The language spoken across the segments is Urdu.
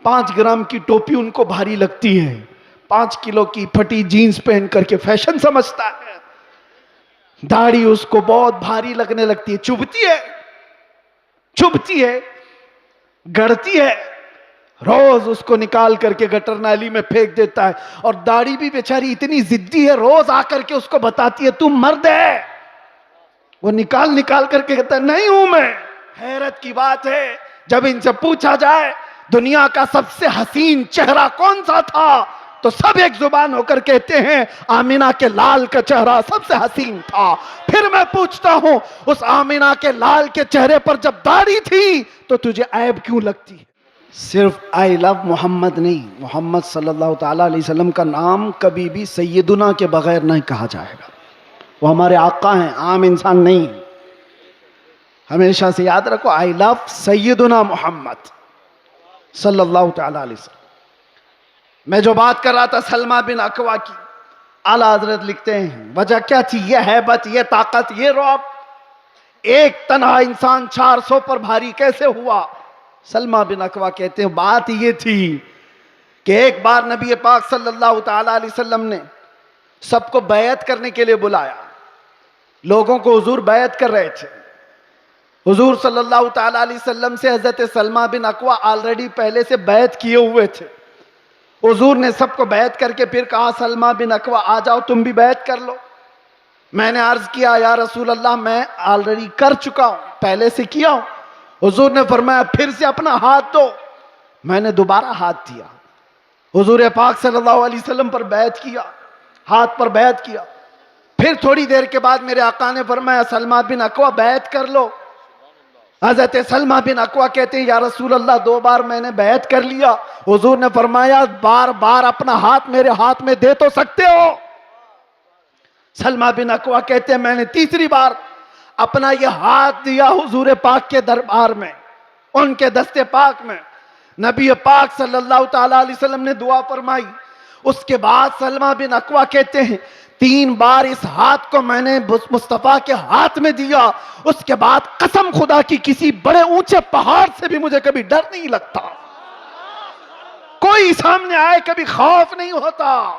5 گرام کی ٹوپی ان کو بھاری لگتی ہے، 5 کلو کی پھٹی جینز پہن کر کے فیشن سمجھتا ہے، داڑھی اس کو بہت بھاری لگنے لگتی ہے، چبھتی ہے، گڑتی ہے، روز اس کو نکال کر کے گٹر نالی میں پھینک دیتا ہے، اور داڑھی بھی بیچاری اتنی ضدی ہے، روز آ کر کے اس کو بتاتی ہے تم مرد ہے، وہ نکال کر کے کہتا ہے نہیں ہوں میں۔ حیرت کی بات ہے، جب ان سے پوچھا جائے دنیا کا سب سے حسین چہرہ کون سا تھا تو سب ایک زبان ہو کر کہتے ہیں آمینہ کے لال کا چہرہ سب سے حسین تھا۔ پھر میں پوچھتا ہوں اس آمینہ کے لال کے چہرے پر جب داڑھی تھی تو تجھے عیب کیوں لگتی ہے؟ صرف آئی لو محمد نہیں، محمد صلی اللہ تعالیٰ علیہ وسلم کا نام کبھی بھی سیدنا کے بغیر نہیں کہا جائے گا، وہ ہمارے آقا ہیں، عام انسان نہیں۔ ہمیشہ سے یاد رکھو آئی لو سیدنا محمد صلی اللہ تعالیٰ علیہ وسلم۔ میں جو بات کر رہا تھا سلمہ بن اکوع کی، اعلیٰ حضرت لکھتے ہیں وجہ کیا تھی؟ یہ ہیبت، یہ طاقت، یہ رعب، ایک تنہا انسان 400 پر بھاری کیسے ہوا؟ سلمہ بن اکوع کہتے ہیں بات یہ تھی کہ ایک بار نبی پاک صلی اللہ تعالیٰ علیہ وسلم نے سب کو بیعت کرنے کے لیے بلایا، لوگوں کو حضور بیعت کر رہے تھے۔ حضور صلی اللہ تعالیٰ علیہ وسلم سے حضرت سلمہ بن اکوع آلریڈی پہلے سے بیعت کیے ہوئے تھے۔ حضور نے سب کو بیعت کر کے پھر کہا سلمہ بن اکوع آ جاؤ تم بھی بیعت کر لو۔ میں نے عرض کیا یا رسول اللہ میں آلریڈی کر چکا ہوں، پہلے سے کیا ہوں۔ حضور نے فرمایا پھر سے اپنا ہاتھ دو۔ میں نے دوبارہ ہاتھ دیا، حضور پاک صلی اللہ علیہ وسلم پر بیعت کیا، ہاتھ پر بیعت کیا۔ پھر تھوڑی دیر کے بعد میرے آقا نے فرمایا سلمہ بن اکوع بیعت کر لو۔ حضرت سلمہ بن اکوع کہتے ہیں یا رسول اللہ 2 بار میں نے بیعت کر لیا۔ حضور نے فرمایا بار بار اپنا ہاتھ میرے ہاتھ میں دے تو سکتے ہو؟ سلمہ بن اکوع کہتے ہیں میں نے 3ری بار اپنا یہ ہاتھ دیا حضور پاک کے دربار میں، ان کے دست پاک میں۔ نبی پاک صلی اللہ تعالیٰ علیہ وسلم نے دعا فرمائی۔ اس کے بعد سلمہ بن اکوع کہتے ہیں 3 بار اس ہاتھ کو میں نے مصطفیٰ کے ہاتھ میں دیا، اس کے بعد قسم خدا کی کسی بڑے اونچے پہاڑ سے بھی مجھے کبھی ڈر نہیں لگتا، کوئی سامنے آئے کبھی خوف نہیں ہوتا۔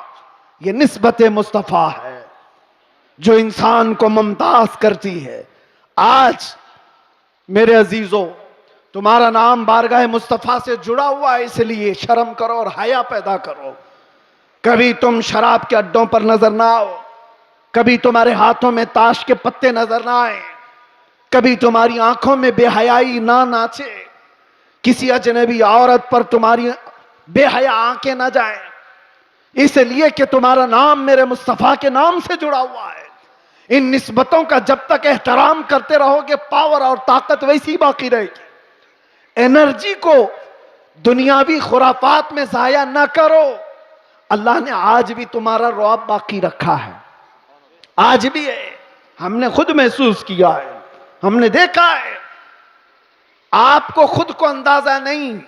یہ نسبت مصطفیٰ ہے جو انسان کو ممتاز کرتی ہے۔ آج میرے عزیزوں تمہارا نام بارگاہ مصطفیٰ سے جڑا ہوا ہے، اس لیے شرم کرو اور حیا پیدا کرو۔ کبھی تم شراب کے اڈوں پر نظر نہ آؤ، کبھی تمہارے ہاتھوں میں تاش کے پتے نظر نہ آئیں، کبھی تمہاری آنکھوں میں بے حیائی نہ ناچے، کسی اجنبی عورت پر تمہاری بے حیا آنکھیں نہ جائیں، اس لیے کہ تمہارا نام میرے مصطفیٰ کے نام سے جڑا ہوا ہے۔ ان نسبتوں کا جب تک احترام کرتے رہو گے پاور اور طاقت ویسی باقی رہے گی۔ انرجی کو دنیاوی خرافات میں ضائع نہ کرو۔ اللہ نے آج بھی تمہارا رعب باقی رکھا ہے، آج بھی ہے، ہم نے خود محسوس کیا ہے، ہم نے دیکھا ہے۔ آپ کو خود کو اندازہ نہیں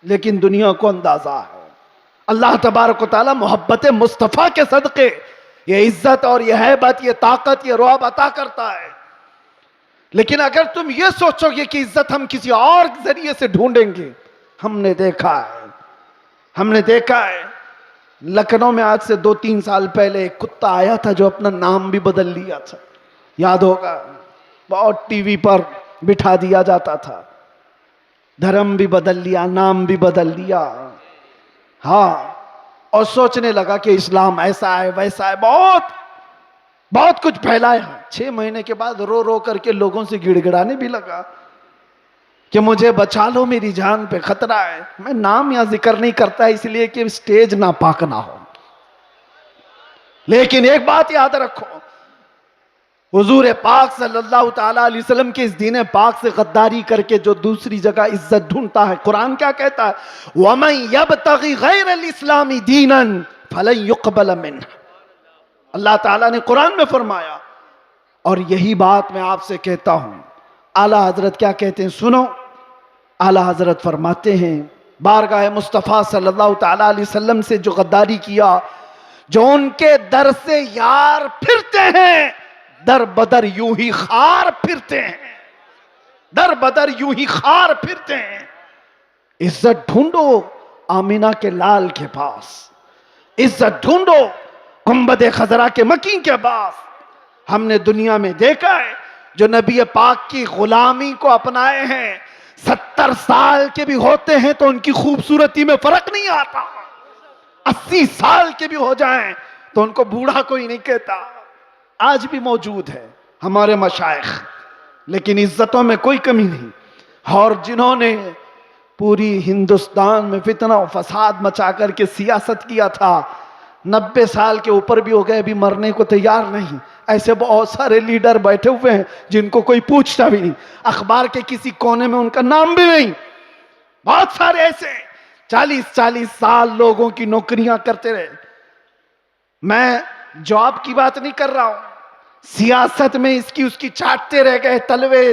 لیکن دنیا کو اندازہ ہے۔ اللہ تبارک و تعالی محبت مصطفیٰ کے صدقے یہ عزت اور یہ ہیبت، یہ طاقت، یہ رعب عطا کرتا ہے۔ لیکن اگر تم یہ سوچو گے کہ عزت ہم کسی اور ذریعے سے ڈھونڈیں گے، ہم نے دیکھا ہے لکھنؤ میں آج سے 2-3 سال پہلے ایک کتا آیا تھا جو اپنا نام بھی بدل لیا تھا، یاد ہوگا، بہت ٹی وی پر بٹھا دیا جاتا تھا، دھرم بھی بدل لیا، نام بھی بدل لیا، ہاں، اور سوچنے لگا کہ اسلام ایسا ہے ویسا ہے، بہت کچھ پھیلایا۔ 6 مہینے کے بعد رو رو کر کے لوگوں سے گڑ گڑانے بھی لگا کہ مجھے بچا لو، میری جان پہ خطرہ ہے۔ میں نام یا ذکر نہیں کرتا اس لیے کہ سٹیج ناپاک نہ ہو، لیکن ایک بات یاد رکھو، حضور پاک صلی اللہ تعالیٰ علیہ وسلم کے اس دین پاک سے غداری کر کے جو دوسری جگہ عزت ڈھونڈتا ہے، قرآن کیا کہتا ہے؟ وَمَن يَبْتَغِ غَيْرَ الْإِسْلَامِ دِينًا فَلَن يُقْبَلَ مِنْهُ۔ اللہ تعالیٰ نے قرآن میں فرمایا، اور یہی بات میں آپ سے کہتا ہوں۔ اعلیٰ حضرت کیا کہتے ہیں سنو، اعلیٰ حضرت فرماتے ہیں بارگاہ مصطفیٰ صلی اللہ تعالیٰ علیہ وسلم سے جو غداری کیا، جو ان کے در سے یار پھرتے ہیں در بدر یوں ہی خار پھرتے ہیں، در بدر یوں ہی خار پھرتے ہیں۔ عزت ڈھونڈو آمینہ کے لال کے پاس، عزت ڈھونڈو گنبد خضرا کے مکین کے پاس۔ ہم نے دنیا میں دیکھا ہے جو نبی پاک کی غلامی کو اپنائے ہیں 70 سال کے بھی ہوتے ہیں تو ان کی خوبصورتی میں فرق نہیں آتا، 80 سال کے بھی ہو جائیں تو ان کو بوڑھا کوئی نہیں کہتا۔ آج بھی موجود ہے ہمارے مشائخ، لیکن عزتوں میں کوئی کمی نہیں۔ اور جنہوں نے پوری ہندوستان میں فتنہ و فساد مچا کر کے سیاست کیا تھا، 90 سال کے اوپر بھی ہو گئے، ابھی مرنے کو تیار نہیں۔ ایسے بہت سارے لیڈر بیٹھے ہوئے ہیں جن کو کوئی پوچھتا بھی نہیں، اخبار کے کسی کونے میں ان کا نام بھی نہیں۔ بہت سارے ایسے 40 سال لوگوں کی نوکریاں کرتے رہے۔ میں جاب کی بات نہیں کر رہا ہوں، سیاست میں اس کی چاٹتے رہ گئے تلوے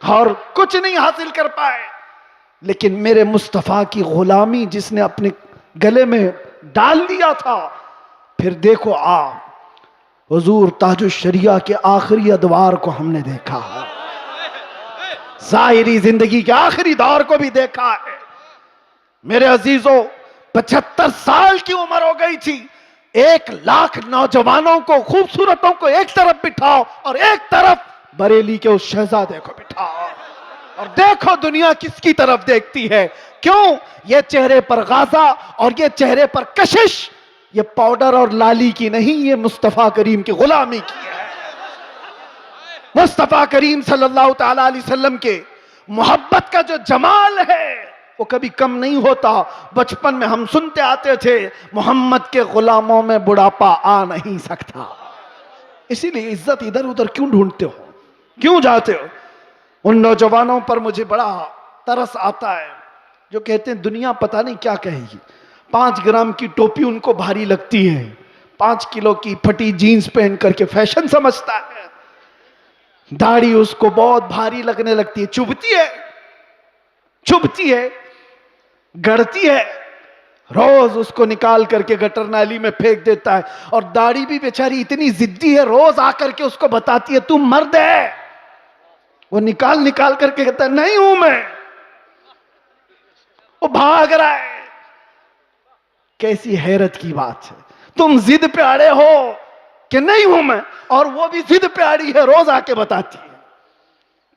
اور کچھ نہیں حاصل کر پائے۔ لیکن میرے مصطفیٰ کی غلامی جس نے اپنے گلے میں ڈال دیا تھا، پھر دیکھو حضور تاج الشریعہ کے آخری ادوار کو ہم نے دیکھا ہے، ظاہری زندگی کے آخری دور کو بھی دیکھا ہے۔ میرے عزیزوں 75 سال کی عمر ہو گئی تھی، 1 لاکھ نوجوانوں کو خوبصورتوں کو ایک طرف بٹھاؤ اور ایک طرف بریلی کے اس شہزادے کو بٹھاؤ، اور دیکھو دنیا کس کی طرف دیکھتی ہے۔ کیوں؟ یہ چہرے پر غازہ اور یہ چہرے پر کشش، یہ پاؤڈر اور لالی کی نہیں، یہ مصطفیٰ کریم کی غلامی کی ہے۔ مصطفیٰ کریم صلی اللہ تعالیٰ علیہ وسلم کے محبت کا جو جمال ہے وہ کبھی کم نہیں ہوتا۔ بچپن میں ہم سنتے آتے تھے محمد کے غلاموں میں بڑھاپا آ نہیں سکتا۔ اسی لیے عزت ادھر ادھر کیوں ڈھونڈتے ہو، کیوں جاتے ہو؟ ان نوجوانوں پر مجھے بڑا ترس آتا ہے جو کہتے ہیں دنیا پتہ نہیں کیا کہے گی، 5 گرام کی ٹوپی ان کو بھاری لگتی ہے، 5 کلو کی پھٹی جینز پہن کر کے فیشن سمجھتا ہے، داڑھی اس کو بہت بھاری لگنے لگتی ہے، چبھتی ہے، گڑتی ہے، روز اس کو نکال کر کے گٹر نالی میں پھینک دیتا ہے۔ اور داڑھی بھی بیچاری اتنی ضدی ہے، روز آ کر کے اس کو بتاتی ہے تم مرد ہے، وہ نکال کر کے کہتا ہے نہیں ہوں میں، وہ بھاگ رہا ہے۔ کیسی حیرت کی بات ہے، تم ضد پہ اڑے ہو کہ نہیں ہوں میں، اور وہ بھی ضد پہ اڑی ہے، روز آ کے بتاتی ہے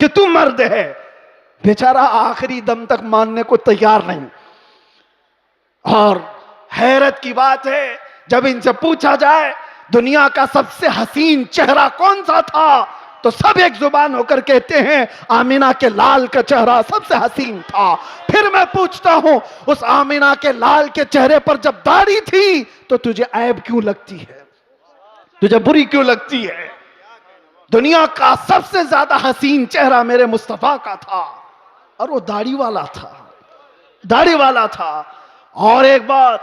کہ تم مرد ہے۔ بیچارہ آخری دم تک ماننے کو تیار نہیں۔ اور حیرت کی بات ہے جب ان سے پوچھا جائے دنیا کا سب سے حسین چہرہ کون سا تھا تو سب ایک زبان ہو کر کہتے ہیں آمینہ کے لال کا چہرہ سب سے حسین تھا۔ پھر میں پوچھتا ہوں اس آمینہ کے لال کے چہرے پر جب داڑھی تھی تو تجھے عیب کیوں لگتی ہے، تجھے بری کیوں لگتی ہے؟ دنیا کا سب سے زیادہ حسین چہرہ میرے مصطفیٰ کا تھا، اور وہ داڑھی والا تھا۔ اور ایک بات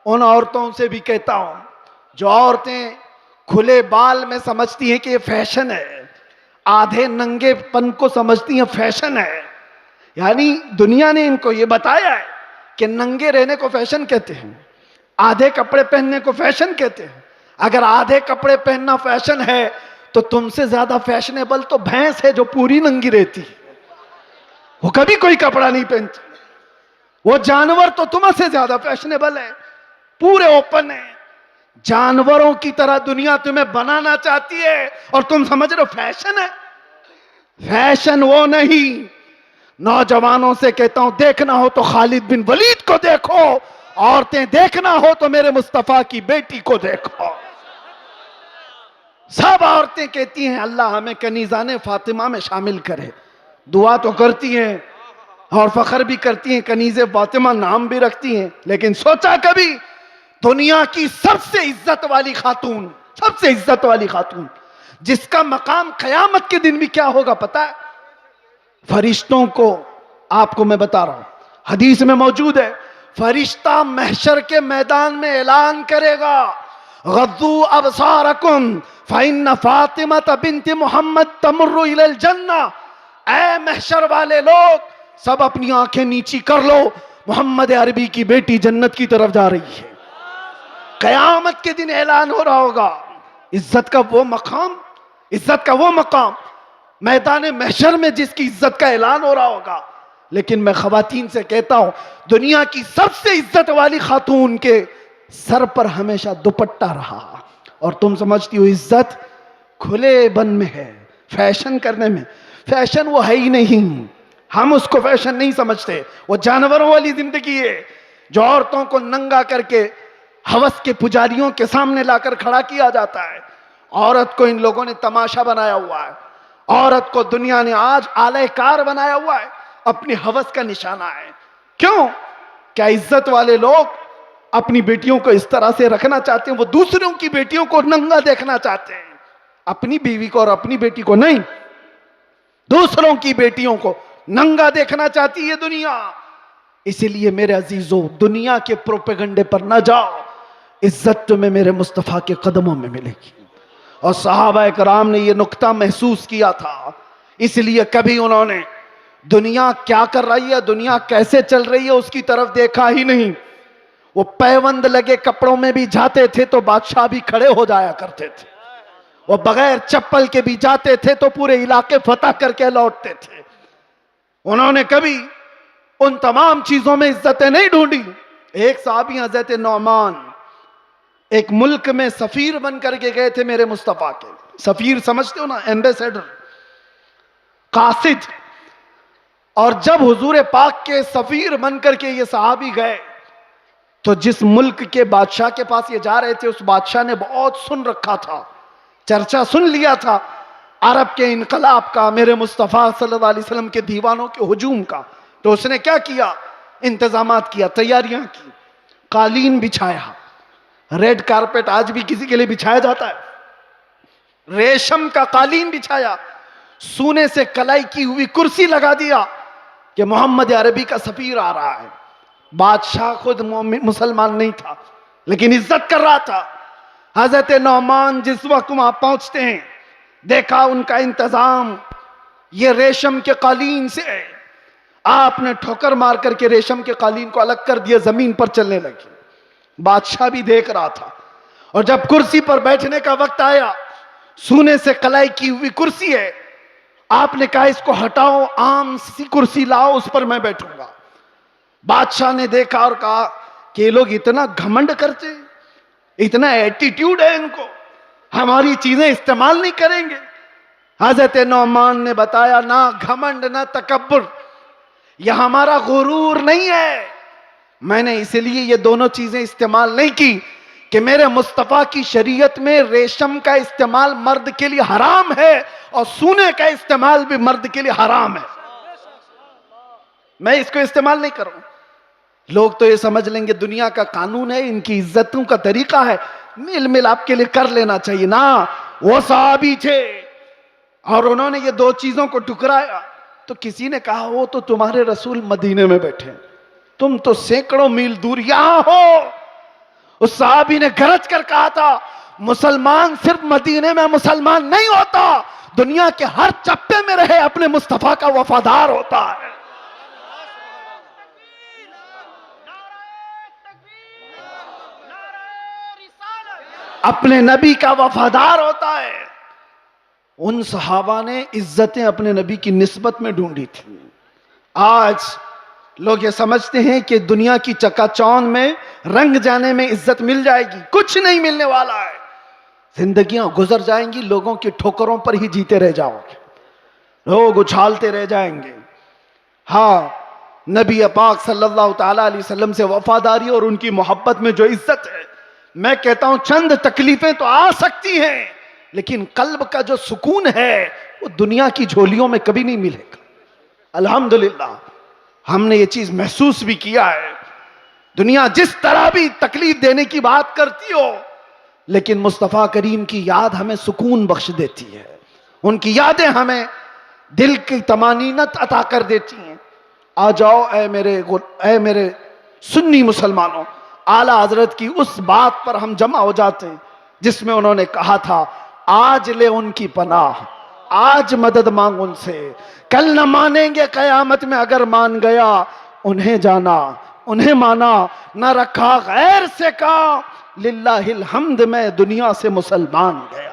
ان عورتوں سے بھی کہتا ہوں جو عورتیں کھلے بال میں سمجھتی ہیں کہ یہ فیشن ہے، آدھے ننگے پن کو سمجھتی ہیں فیشن ہے، یعنی دنیا نے ان کو یہ بتایا ہے کہ ننگے رہنے کو فیشن کہتے ہیں، آدھے کپڑے پہننے کو فیشن کہتے ہیں۔ اگر آدھے کپڑے پہننا فیشن ہے تو تم سے زیادہ فیشنیبل تو بھینس ہے جو پوری ننگی رہتی ہے، وہ کبھی کوئی کپڑا نہیں پہنتی۔ وہ جانور تو تم سے زیادہ فیشنیبل ہے، پورے اوپن ہے۔ جانوروں کی طرح دنیا تمہیں بنانا چاہتی ہے اور تم سمجھ رہے ہو فیشن ہے۔ فیشن وہ نہیں۔ نوجوانوں سے کہتا ہوں دیکھنا ہو تو خالد بن ولید کو دیکھو، عورتیں دیکھنا ہو تو میرے مصطفیٰ کی بیٹی کو دیکھو۔ سب عورتیں کہتی ہیں اللہ ہمیں کنیزان فاطمہ میں شامل کرے، دعا تو کرتی ہیں اور فخر بھی کرتی ہیں، کنیز فاطمہ نام بھی رکھتی ہیں، لیکن سوچا کبھی دنیا کی سب سے عزت والی خاتون جس کا مقام قیامت کے دن بھی کیا ہوگا پتا ہے؟ فرشتوں کو آپ کو میں بتا رہا ہوں، حدیث میں موجود ہے، فرشتہ محشر کے میدان میں اعلان کرے گا غضوا ابصارکم فإن فاطمة بنت محمد تمر إلى الجنہ۔ اے محشر والے لوگ سب اپنی آنکھیں نیچی کر لو، محمد عربی کی بیٹی جنت کی طرف جا رہی ہے۔ قیامت کے دن اعلان ہو رہا ہوگا۔ عزت کا وہ مقام میدان محشر میں جس کی عزت کا اعلان ہو رہا ہوگا، لیکن میں خواتین سے کہتا ہوں دنیا کی سب سے عزت والی خاتون کے سر پر ہمیشہ دوپٹہ رہا، اور تم سمجھتی ہو عزت کھلے بن میں ہے، فیشن کرنے میں۔ فیشن وہ ہے ہی نہیں، ہم اس کو فیشن نہیں سمجھتے، وہ جانوروں والی زندگی ہے جو عورتوں کو ننگا کر کے ہوس کے پجاریوں کے سامنے لا کر کھڑا کیا جاتا ہے۔ عورت کو ان لوگوں نے تماشا بنایا ہوا ہے، عورت کو دنیا نے آج آلہ کار بنایا ہوا ہے، اپنی ہوس کا نشانہ ہے۔ کیوں؟ کیا عزت والے لوگ اپنی بیٹیوں کو اس طرح سے رکھنا چاہتے ہیں؟ وہ دوسروں کی بیٹیوں کو ننگا دیکھنا چاہتے ہیں، اپنی بیوی کو اور اپنی بیٹی کو نہیں، دوسروں کی بیٹیوں کو ننگا دیکھنا چاہتی ہے دنیا۔ اسی لیے میرے عزیزو، دنیا کے پروپیگنڈے پر نہ جاؤ، عزت تمہیں میرے مصطفیٰ کے قدموں میں ملے گی۔ اور صحابہ کرام نے یہ نقطہ محسوس کیا تھا، اس لیے کبھی انہوں نے دنیا کیا کر رہی ہے، دنیا کیسے چل رہی ہے، اس کی طرف دیکھا ہی نہیں۔ وہ پیوند لگے کپڑوں میں بھی جاتے تھے تو بادشاہ بھی کھڑے ہو جایا کرتے تھے، وہ بغیر چپل کے بھی جاتے تھے تو پورے علاقے فتح کر کے لوٹتے تھے۔ انہوں نے کبھی ان تمام چیزوں میں عزتیں نہیں ڈھونڈی۔ ایک صحابی حضرت نعمان ایک ملک میں سفیر بن کر کے گئے تھے میرے مصطفیٰ کے۔ سفیر سمجھتے ہو نا، ایمبیسیڈر، قاصد۔ اور جب حضور پاک کے سفیر بن کر کے یہ صحابی گئے تو جس ملک کے بادشاہ کے پاس یہ جا رہے تھے، اس بادشاہ نے بہت سن رکھا تھا، چرچا سن لیا تھا عرب کے انقلاب کا، میرے مصطفیٰ صلی اللہ علیہ وسلم کے دیوانوں کے ہجوم کا۔ تو اس نے کیا کیا؟ انتظامات کیا، تیاریاں کی، قالین بچھایا۔ ریڈ کارپیٹ آج بھی کسی کے لیے بچھایا جاتا ہے، ریشم کا قالین بچھایا، سونے سے کلائی کی ہوئی کرسی لگا دیا کہ محمد عربی کا سفیر آ رہا ہے۔ بادشاہ خود مسلمان نہیں تھا لیکن عزت کر رہا تھا۔ حضرت نعمان جس وقت وہاں پہنچتے ہیں، دیکھا ان کا انتظام یہ ریشم کے قالین سے ہے۔ آپ نے ٹھوکر مار کر کے ریشم کے قالین کو الگ کر دیا، زمین پر چلنے لگے۔ بادشاہ بھی دیکھ رہا تھا، اور جب کرسی پر بیٹھنے کا وقت آیا، سونے سے کلائی کی ہوئی کرسی ہے، آپ نے کہا اس کو ہٹاؤ، عام سی کرسی لاؤ، اس پر میں بیٹھوں گا۔ بادشاہ نے دیکھا اور کہا کہ یہ لوگ اتنا گھمنڈ کرتے ہیں، اتنا ایٹیٹیوڈ ہے ان کو، ہماری چیزیں استعمال نہیں کریں گے۔ حضرت نعمان نے بتایا نہ گھمنڈ نہ تکبر، یہ ہمارا غرور نہیں ہے، میں نے اس لیے یہ دونوں چیزیں استعمال نہیں کی کہ میرے مصطفیٰ کی شریعت میں ریشم کا استعمال مرد کے لیے حرام ہے اور سونے کا استعمال بھی مرد کے لیے حرام ہے، میں اس کو استعمال نہیں کروں۔ لوگ تو یہ سمجھ لیں گے دنیا کا قانون ہے، ان کی عزتوں کا طریقہ ہے، میل مل آپ کے لیے کر لینا چاہیے۔ نا، وہ صحابی تھے اور انہوں نے یہ دو چیزوں کو ٹکرایا تو کسی نے کہا وہ تو تمہارے رسول مدینے میں بیٹھے، تم تو سینکڑوں میل دور یہاں ہو۔ اس صحابی نے گرج کر کہا تھا مسلمان صرف مدینے میں مسلمان نہیں ہوتا، دنیا کے ہر چپے میں رہے اپنے مصطفیٰ کا وفادار ہوتا ہے۔ اپنے نبی کا وفادار ہوتا ہے۔ ان صحابہ نے عزتیں اپنے نبی کی نسبت میں ڈھونڈی تھی۔ آج لوگ یہ سمجھتے ہیں کہ دنیا کی چکا چوند میں رنگ جانے میں عزت مل جائے گی، کچھ نہیں ملنے والا ہے۔ زندگیاں گزر جائیں گی، لوگوں کی ٹھوکروں پر ہی جیتے رہ جاؤ گے، لوگ اچھالتے رہ جائیں گے۔ ہاں، نبی پاک صلی اللہ تعالیٰ علیہ وسلم سے وفاداری اور ان کی محبت میں جو عزت ہے، میں کہتا ہوں چند تکلیفیں تو آ سکتی ہیں لیکن قلب کا جو سکون ہے وہ دنیا کی جھولیوں میں کبھی نہیں ملے گا۔ الحمدللہ ہم نے یہ چیز محسوس بھی کیا ہے۔ دنیا جس طرح بھی تکلیف دینے کی بات کرتی ہو لیکن مصطفیٰ کریم کی یاد ہمیں سکون بخش دیتی ہے، ان کی یادیں ہمیں دل کی طمانینت عطا کر دیتی ہیں۔ آ جاؤ اے میرے سنی مسلمانوں، اعلیٰ حضرت کی اس بات پر ہم جمع ہو جاتے ہیں جس میں انہوں نے کہا تھا آج لے ان کی پناہ، آج مدد مانگ ان سے، کل نہ مانیں گے قیامت میں اگر مان گیا، انہیں جانا انہیں مانا، نہ رکھا غیر سے کا، للہ الحمد میں دنیا سے مسلمان گیا۔